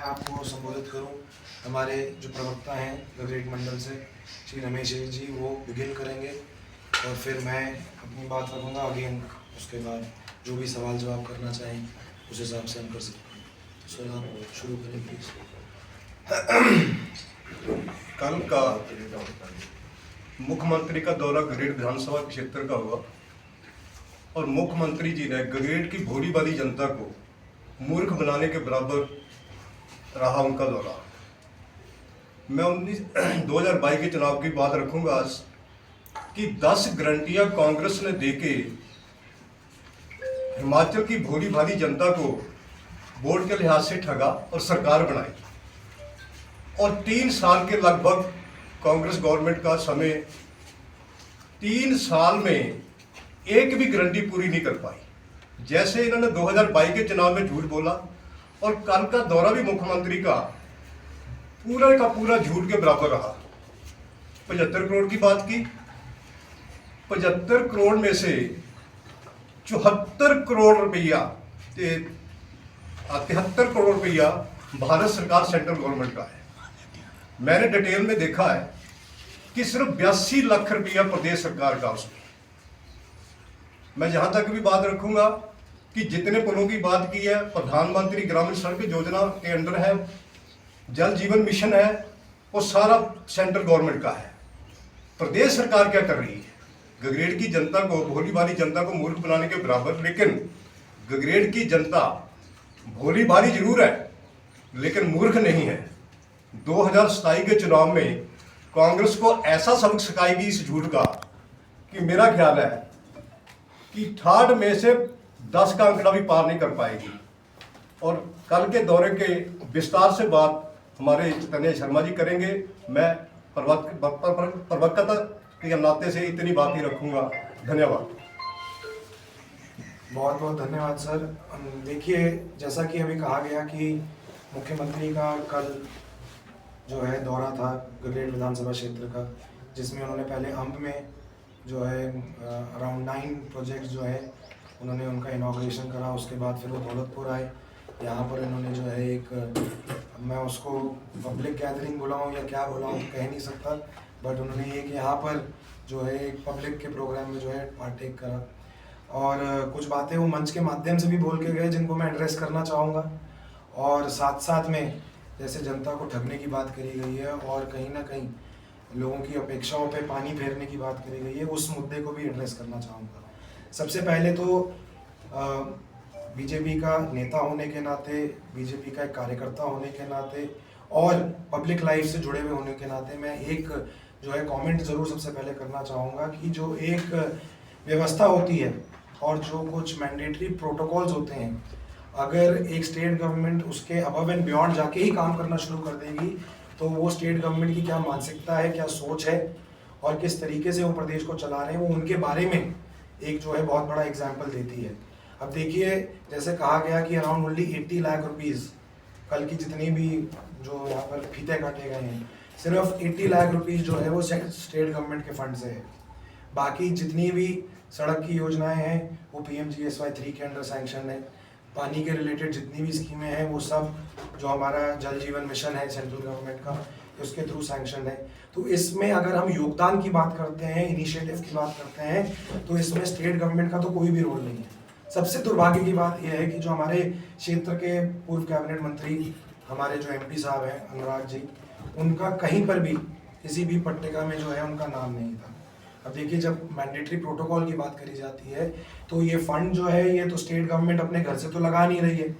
आपको संबोधित करूं, हमारे जो प्रवक्ता हैं गगरेट मंडल से श्री रमेश जी वो बिगिन करेंगे और फिर मैं अपनी बात रखूंगा। अगेन उसके बाद जो भी सवाल जवाब करना चाहें उस हिसाब से हम कर सकते हैं। सर आप शुरू करें प्लीज़। कल का मुख्यमंत्री का दौरा गगरेट विधानसभा क्षेत्र का हुआ और मुख्यमंत्री जी ने गगरेट की भोली भाली जनता को मूर्ख बनाने के बराबर रहा उनका दौरा। मैं 2022 के चुनाव की बात रखूंगा आज कि 10 गारंटियां कांग्रेस ने देके हिमाचल की भोली भाली जनता को वोट के लिहाज से ठगा और सरकार बनाई और 3 साल के लगभग कांग्रेस गवर्नमेंट का समय, 3 साल में एक भी गारंटी पूरी नहीं कर पाई। जैसे इन्होंने 2022 के चुनाव में झूठ बोला और कल का दौरा भी मुख्यमंत्री का पूरा झूठ के बराबर रहा। 75 करोड़ की बात की, 75 करोड़ में से 74 करोड़ रुपया 73 करोड़ रुपया भारत सरकार सेंट्रल गवर्नमेंट का है। मैंने डिटेल में देखा है कि सिर्फ 82 लाख रुपया प्रदेश सरकार का उसमें। मैं जहां तक भी बात रखूंगा कि जितने पुलों की बात की है, प्रधानमंत्री ग्रामीण सड़क योजना के अंडर है, जल जीवन मिशन है, वो सारा सेंट्रल गवर्नमेंट का है। प्रदेश सरकार क्या कर रही है? गगरेट की जनता को, भोली भाली जनता को मूर्ख बनाने के बराबर। लेकिन गगरेट की जनता भोली भाली जरूर है लेकिन मूर्ख नहीं है। 2027 के चुनाव में कांग्रेस को ऐसा सबक सिखाएगी इस झूठ का कि मेरा ख्याल है कि 68 में से 10 का आंकड़ा भी पार नहीं कर पाएगी। और कल के दौरे के विस्तार से बात हमारे तनय शर्मा जी करेंगे। मैं प्रवक्ता के नाते से इतनी बात ही रखूंगा। धन्यवाद। बहुत बहुत धन्यवाद सर। देखिए, जैसा कि अभी कहा गया कि मुख्यमंत्री का कल जो है दौरा था गगरेट विधानसभा क्षेत्र का, जिसमें उन्होंने पहले अम्ब में जो है अराउंड 9 प्रोजेक्ट जो है उन्होंने उनका इनॉग्रेशन करा। उसके बाद फिर वो दौलतपुर आए। यहाँ पर इन्होंने जो है एक, मैं उसको पब्लिक गैदरिंग बुलाऊँ या क्या बुलाऊँ तो कह नहीं सकता, बट उन्होंने एक यहाँ पर जो है एक पब्लिक के प्रोग्राम में जो है पार्टेक करा और कुछ बातें वो मंच के माध्यम से भी बोल के गए जिनको मैं एड्रेस करना चाहूँगा। और साथ साथ में जैसे जनता को ठगने की बात करी गई है और कहीं ना कहीं लोगों की अपेक्षाओं पे पानी फेरने की बात करी गई है, उस मुद्दे को भी एड्रेस करना चाहूँगा। सबसे पहले तो बीजेपी का नेता होने के नाते, बीजेपी का एक कार्यकर्ता होने के नाते और पब्लिक लाइफ से जुड़े हुए होने के नाते मैं एक जो है कमेंट ज़रूर सबसे पहले करना चाहूँगा कि जो एक व्यवस्था होती है और जो कुछ मैंडेटरी प्रोटोकॉल्स होते हैं, अगर एक स्टेट गवर्नमेंट उसके अबव एंड बियॉन्ड जाके ही काम करना शुरू कर देगी तो वो स्टेट गवर्नमेंट की क्या मानसिकता है, क्या सोच है और किस तरीके से वो प्रदेश को चला रहे हैं, वो उनके बारे में एक जो है बहुत बड़ा एग्जाम्पल देती है। अब देखिए, जैसे कहा गया कि अराउंड ओनली 80 लाख रुपीज़ कल की जितनी भी जो यहाँ पर फीते काटे गए हैं, सिर्फ 80 लाख रुपीज़ जो है वो स्टेट गवर्नमेंट के फंड से है। बाकी जितनी भी सड़क की योजनाएं हैं वो PMGSY 3 के अंडर सैंक्शन है। पानी के रिलेटेड जितनी भी स्कीमें हैं वो सब जो हमारा जल जीवन मिशन है सेंट्रल गवर्नमेंट का, उसके थ्रू सैंक्शन है। तो इसमें अगर हम योगदान की बात करते हैं, इनिशिएटिव की बात करते हैं, तो इसमें स्टेट गवर्नमेंट का तो कोई भी रोल नहीं है। सबसे दुर्भाग्य की बात यह है कि जो हमारे क्षेत्र के पूर्व कैबिनेट मंत्री हमारे जो MP साहब हैं अनुराग जी, उनका कहीं पर भी किसी भी पट्टिका में जो है उनका नाम नहीं था। अब देखिए, जब मैंडेटरी प्रोटोकॉल की बात करी जाती है तो ये फंड जो है ये तो स्टेट गवर्नमेंट अपने घर से तो लगा नहीं रही है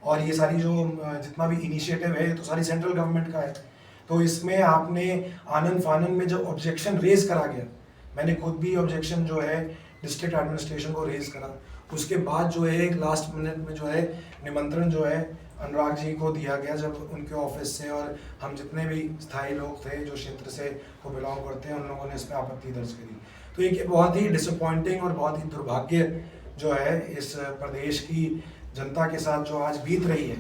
और ये सारी जो जितना भी इनिशिएटिव है तो सारी सेंट्रल गवर्नमेंट का है। तो इसमें आपने आनन फानन में जब ऑब्जेक्शन रेज करा गया, मैंने खुद भी ऑब्जेक्शन जो है डिस्ट्रिक्ट एडमिनिस्ट्रेशन को रेज करा, उसके बाद जो है एक लास्ट मिनट में जो है निमंत्रण जो है अनुराग जी को दिया गया जब उनके ऑफिस से, और हम जितने भी स्थायी लोग थे जो क्षेत्र से को बिलोंग करते हैं उन लोगों ने इस पर आपत्ति दर्ज करी। तो एक बहुत ही डिसअपॉइंटिंग और बहुत ही दुर्भाग्य जो है इस प्रदेश की जनता के साथ जो आज बीत रही है,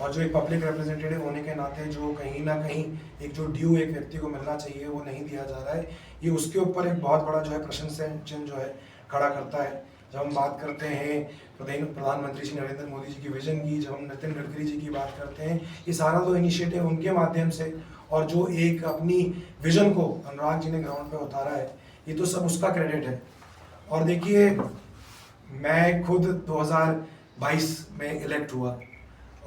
और जो एक पब्लिक रिप्रेजेंटेटिव होने के नाते जो कहीं ना कहीं एक जो ड्यू एक व्यक्ति को मिलना चाहिए वो नहीं दिया जा रहा है, ये उसके ऊपर एक बहुत बड़ा जो है प्रश्न चिन्ह जो है खड़ा करता है। जब हम बात करते हैं प्रधानमंत्री श्री नरेंद्र मोदी जी की विजन की, जब हम नितिन गडकरी जी की बात करते हैं, ये सारा तो इनिशिएटिव उनके माध्यम से, और जो एक अपनी विजन को अनुराग जी ने ग्राउंड पे उतारा है, ये तो सब उसका क्रेडिट है। और देखिए, मैं खुद 2022 में इलेक्ट हुआ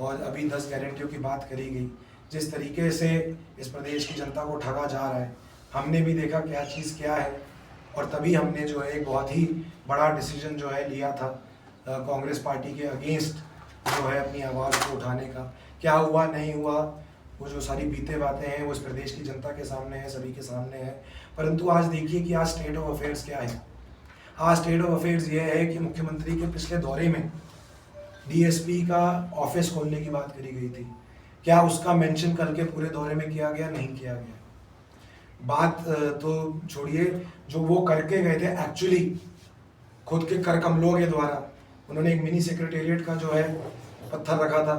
और अभी 10 गारंटियों की बात करी गई। जिस तरीके से इस प्रदेश की जनता को ठगा जा रहा है, हमने भी देखा क्या चीज़ क्या है, और तभी हमने जो है एक बहुत ही बड़ा डिसीजन जो है लिया था कांग्रेस पार्टी के अगेंस्ट जो है अपनी आवाज़ को उठाने का। क्या हुआ नहीं हुआ, वो जो सारी बीते बातें हैं वो इस प्रदेश की जनता के सामने है, सभी के सामने है। परंतु आज देखिए कि आज स्टेट ऑफ अफेयर्स क्या है। आज स्टेट ऑफ अफेयर्स ये है कि मुख्यमंत्री के पिछले दौरे में डीएसपी का ऑफिस खोलने की बात करी गई थी। क्या उसका मेंशन करके पूरे दौरे में किया गया? नहीं किया गया। बात तो छोड़िए, जो वो करके गए थे एक्चुअली खुद के कर कमलों के द्वारा, उन्होंने एक मिनी सेक्रेटेरिएट का जो है पत्थर रखा था।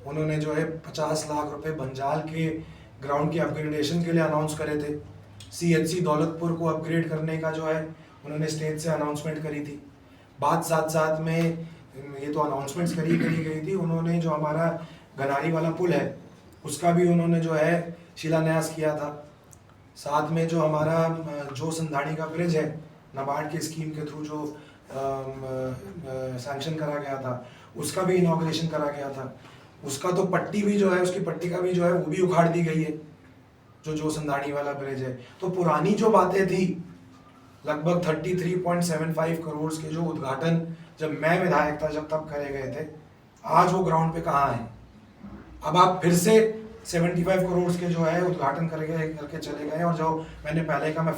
उन्होंने जो है 50 लाख रुपए बंजाल के ग्राउंड की अपग्रेडेशन के लिए अनाउंस करे थे। सीएचसी दौलतपुर को अपग्रेड करने का जो है उन्होंने स्टेज से अनाउंसमेंट करी थी। बात साथ साथ में ये तो अनाउंसमेंट्स करी गई थी, उन्होंने जो हमारा गनारी वाला पुल है उसका भी उन्होंने जो है शिलान्यास किया था। साथ में जो हमारा जो संधाड़ी का ब्रिज है, नाबार्ड की स्कीम के थ्रू जो सैंक्शन करा गया था, उसका भी इनॉग्रेशन करा गया था। उसका तो पट्टी भी जो है, उसकी पट्टी का भी जो है वो भी उखाड़ दी गई है, जो संधाड़ी वाला ब्रिज है। तो पुरानी जो बातें थी, लगभग 33.75 करोड़ के जो उद्घाटन जब मैं विधायक था जब तब करे गए थे, आज वो ग्राउंड पे कहाँ है? अब आप फिर से 75 करोड़ के जो है उद्घाटन करके चले गए, और जो मैंने पहले का मैं